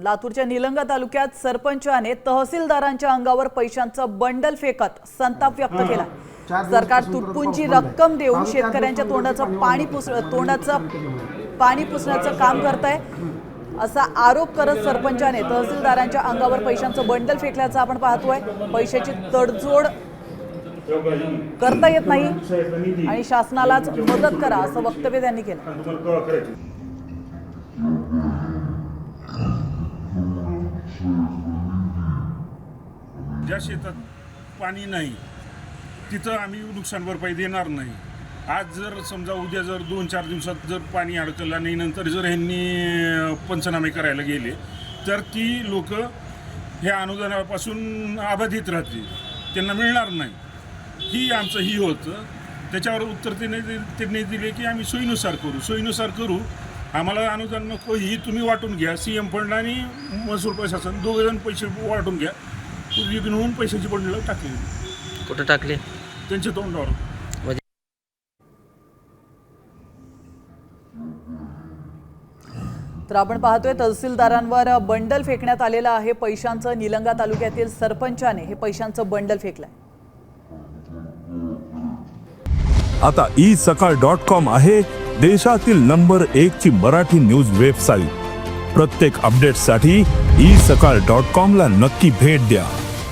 लातूरच्या निलंगा तालुक्यात सरपंचाने तहसीलदारांच्या अंगावर पैशांचं बंडल फेकत संताप व्यक्त केला। सरकार तुटपुंजी रक्कम देऊन शेतकऱ्यांच्या तोंडाचं पाणी पुसण्याचं काम करतंय असा आरोप करत सरपंचाने तहसीलदारांच्या अंगावर पैशांचं बंडल फेकल्याचं आपण पाहतोय। पैशाची तडजोड करता येत नाही आणि शासनालाच मदत करा असं वक्तव्य त्यांनी केलं। ज्या शेतात पाणी नाही तिथं आम्ही नुकसान भरपाई देणार नाही। आज जर समजा उद्या जर 2-4 दिवसात जर पाणी अडकलं नाही नंतर जर ह्यांनी पंचनामे करायला गेले तर ती लोक ह्या अनुदानापासून अबाधित राहतील, त्यांना मिळणार नाही। ही आमचं ही होतं। त्याच्यावर उत्तर त्यांनी दिले की आम्ही सोयीनुसार करू, आम्हाला अनुदान नको, ही तुम्ही वाटून घ्या। CM फंड आणि महसूल प्रशासन दोघेजण पैसे वाटून घ्या। होऊन पैशाची बंडल टाकली। कुठे टाकले? त्यांच्या तोंडावर। तर आपण पाहतोय तहसीलदारांवर बंडल फेकण्यात आलेलं आहे पैशांचं। निलंगा तालुक्यातील सरपंचाने हे पैशांचं बंडल फेकलंय। आता isakal.com आहे देशातील नंबर 1 ची मराठी न्यूज वेबसाईट। प्रत्येक अपडेटसाठी isakal.com ला नक्की भेट द्या।